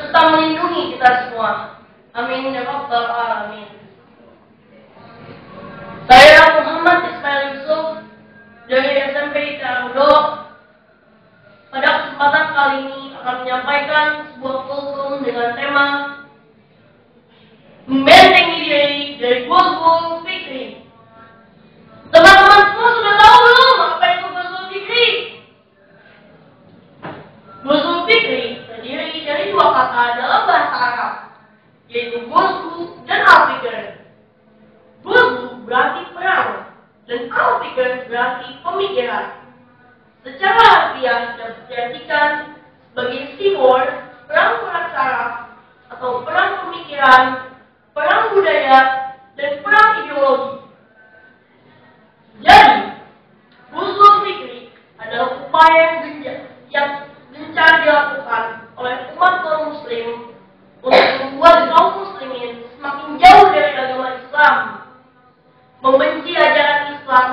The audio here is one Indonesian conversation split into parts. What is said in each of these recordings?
serta melindungi kita semua. Amin ya rabbal alamin. Saya Muhammad Ismail Yusuf dari SMP Tarudo. Pada kesempatan kali ini akan menyampaikan sebuah kultum dengan tema membentengi diri dari gol-gol fikri. Teman-teman semua sudah tahu belum apa itu gol-gol fikri? Gol-gol fikri terdiri dari dua kata dalam bahasa Arab, yaitu gol-gol dan al-fikr. Gol-gol berarti perang dan al-fikr berarti pemikiran. Secara harfiah dapat diartikan sebagai simbol perang-perang saraf atau perang pemikiran, perang budaya, dan perang ideologi. Jadi, gol-gol fikri adalah upaya yang gencar dilakukan oleh umat kaum muslim untuk membuat kaum muslimin semakin jauh dari agama Islam, membenci ajaran Islam,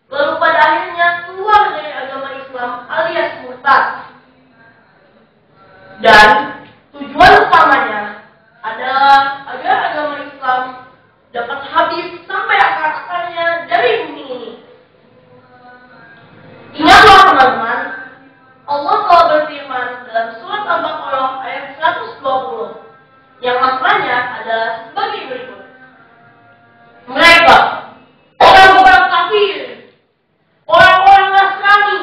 lalu pada akhirnya keluar dari agama Islam alias murtad. Dan tujuan utamanya adalah agar agama Islam dapat habis sampai akar-akarnya dari bumi ini. Ingatlah teman-teman, Allah telah berfirman dalam surat Al-Baqarah ayat 120 yang maknanya adalah sebagai berikut. Mereka, orang-orang kafir, orang-orang Nasrani,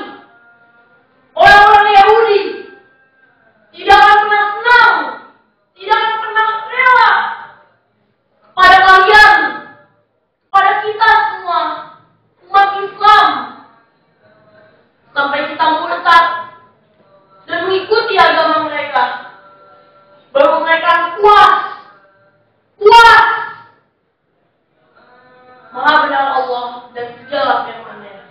orang-orang Yahudi, tidak akan pernah senang, tidak akan pernah rela kepada kalian, kepada kita semua, umat Islam, sampai kita murtad dan mengikuti agama mereka. Baru mereka puas. Maha benar Allah dan segala firman-Nya.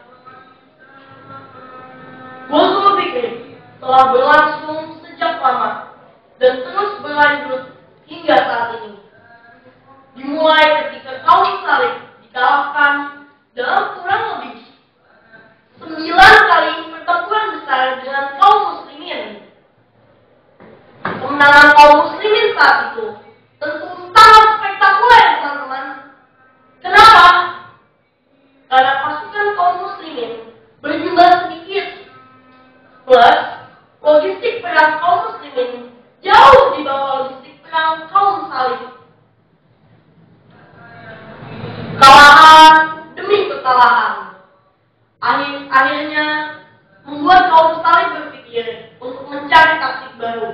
Gol-gol fikri telah berlangsung sejak lama dan terus berlanjut hingga saat ini. Dimulai ketika kaum salib dikalahkan dalam kurang lebih 9 kali pertempuran besar dengan kaum muslimin. Kemenangan kaum muslimin saat itu tentu sangat spektakuler, teman-teman. Kenapa? Karena pasukan kaum muslimin berjumlah sedikit, plus logistik perang kaum muslimin jauh di bawah logistik perang kaum salib. Kekalahan demi kekalahan akhirnya membuat kaum salib berpikir untuk mencari taktik baru.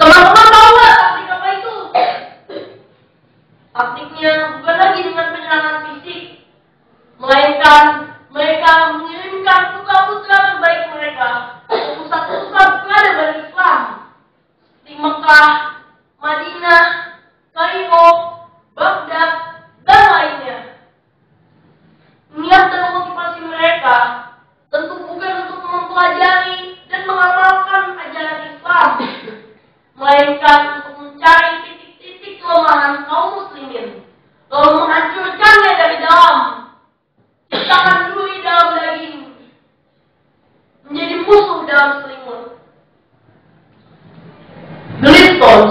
Teman-teman tahu nggak taktik apa itu? Taktiknya bukan lagi dengan penyerangan fisik, melainkan mereka mengirimkan putra-putra terbaik mereka ke pusat-pusat peradaban Islam seperti Mekah, Madinah, Kairo, Baghdad, dan lainnya. Niat dan motivasi mereka tentu bukan untuk mempelajari dan mengamalkan ajaran Islam, melainkan untuk mencari titik-titik kelemahan kaum muslimin, lalu menghancurkannya dari dalam, ciptakan duri dalam daging, menjadi musuh dalam selimut. Gladstone,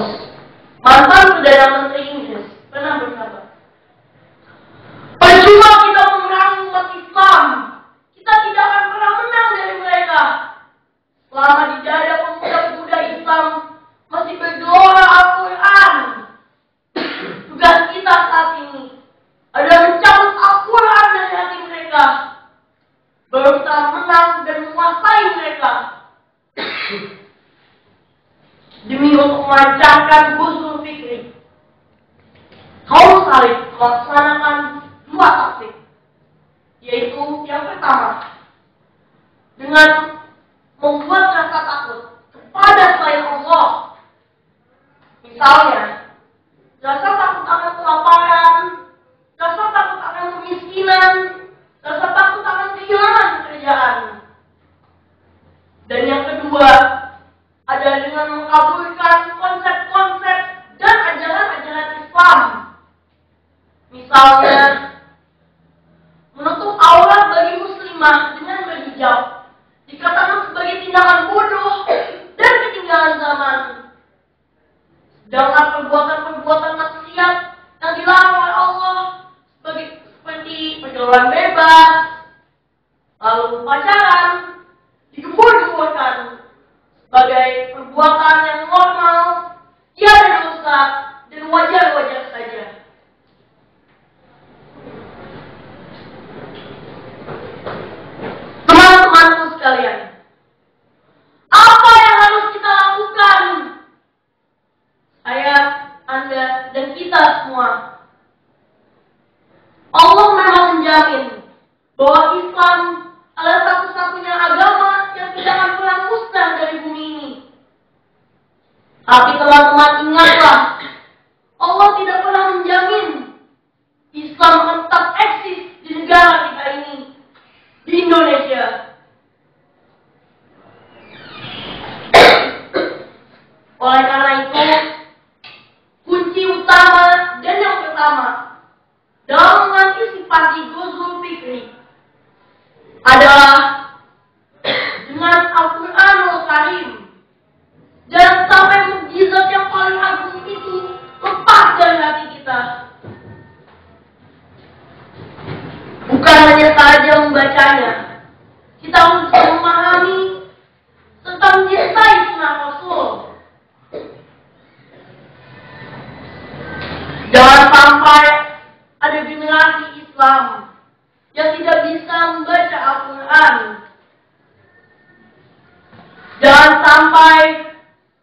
mantan Perdana Menteri Inggris, pernah berkata, percuma kita memerangi umat Islam, kita tidak akan pernah menang dari mereka. Selama di dada pemuda-pemuda Islam masih bergelora Al-Quran, tugas kita saat ini adalah mencabut Al-Quran dari hati mereka, baru kita menang dan menguasai mereka. Demi untuk melancarkan gol-gol fikri, kaum salib melaksanakan 2 taktik, yaitu yang pertama dengan membuat rasa takut kepada selain Allah. Misalnya, rasa takut akan kelaparan, rasa takut akan kemiskinan, rasa takut akan kehilangan pekerjaan. Dan yang kedua adalah dengan mengabulkan konsep-konsep dan ajaran-ajaran Islam. Misalnya, menutup aurat bagi muslimah dengan berhijab dikatakan sebagai tindakan bodoh dan ketinggalan dengan perbuatan-perbuatan maksiat yang dilarang oleh Allah seperti pergaulan bebas, lalu pacaran, digembur-gemburkan sebagai perbuatan yang normal, tiada dosa dan wajar-wajar saja. Teman-temanku sekalian, apa yang harus kita lakukan? Saya, Anda, dan kita semua. Allah memang menjamin bahwa Islam adalah satu-satunya agama yang tidak akan pernah musnah dari bumi ini. Tapi teman-teman ingatlah, Allah tidak pernah menjamin Islam akan tetap eksis di negara kita ini, di Indonesia. Oleh karena itu, kunci utama dan yang pertama dalam mengantisipasi Ghazwul Fikri adalah dengan Al-Quranul Karim. Jangan sampai mukjizat yang paling agung itu lepas dari hati kita. Bukan hanya saja membacanya, kita harus memahami tentang mencintai sunnah Rasul. Jangan sampai ada generasi Islam yang tidak bisa membaca Al-Quran. Jangan sampai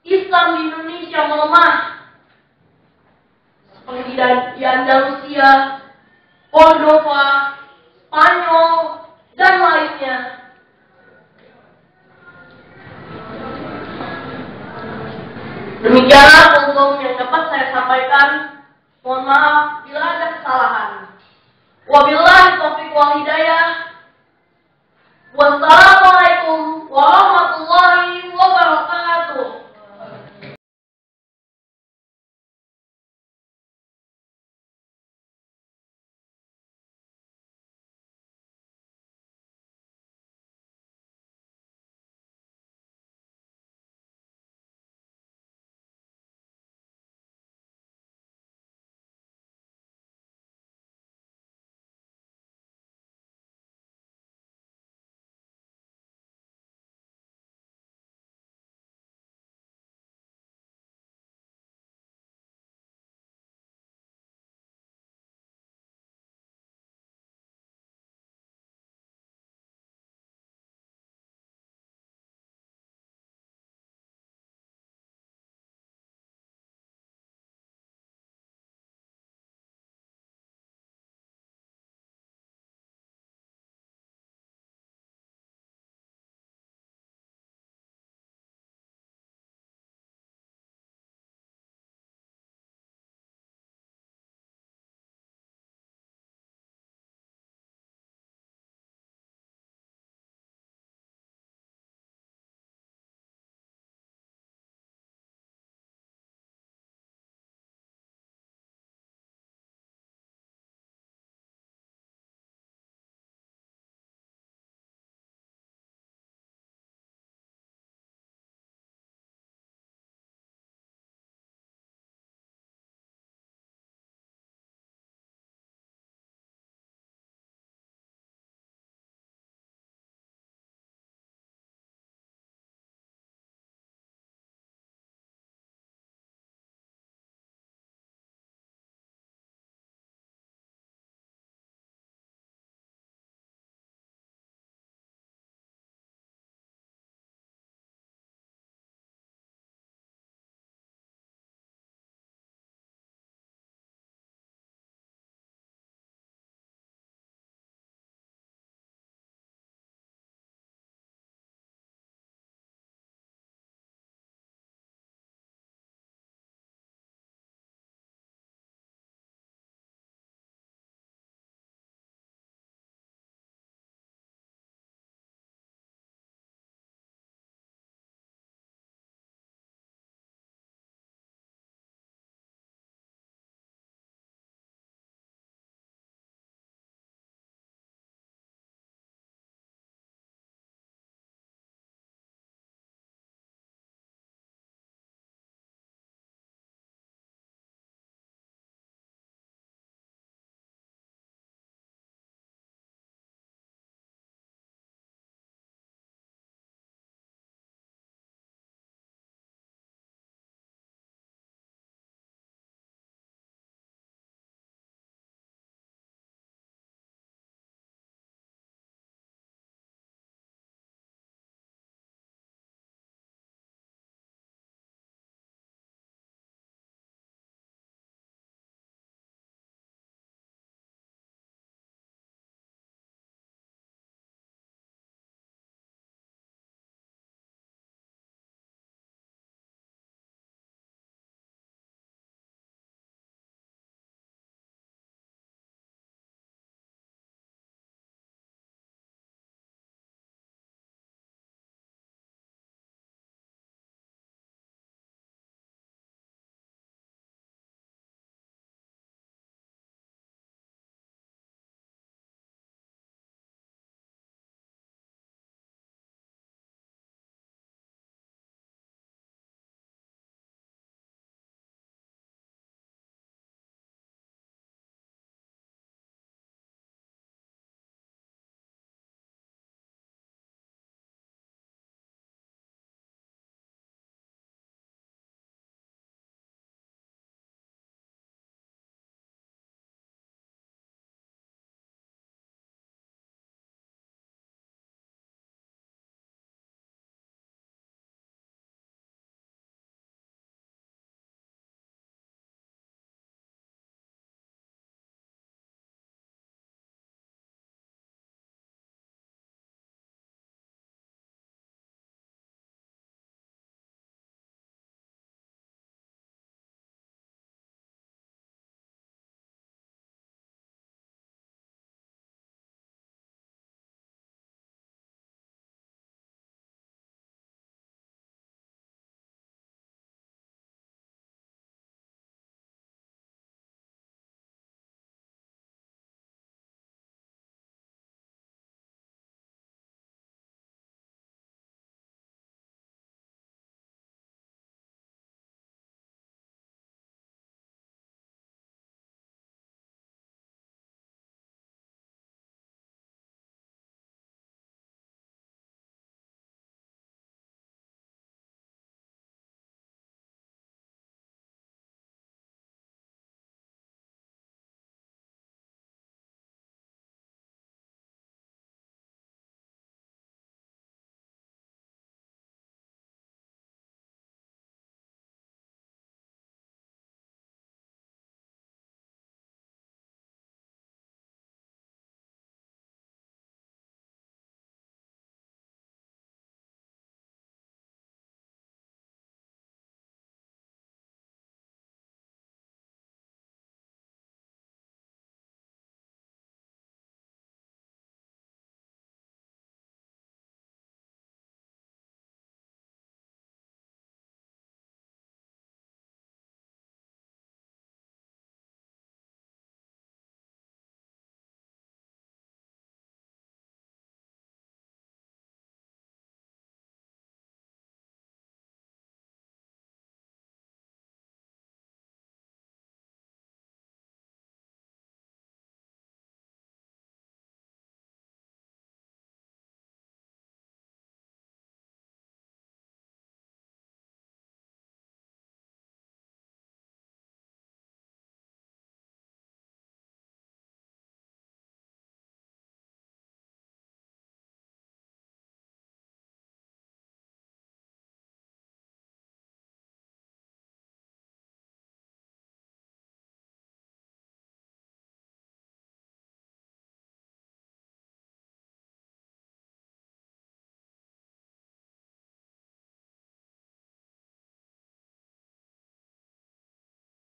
Islam di Indonesia melemah seperti di Andalusia, Cordova, Spanyol, dan lainnya. Demikianlah umum yang dapat saya sampaikan. Mohon maaf bila ada kesalahan. Wabillahi taufiq wal hidayah. Wassalamualaikum warahmatullahi wabarakatuh.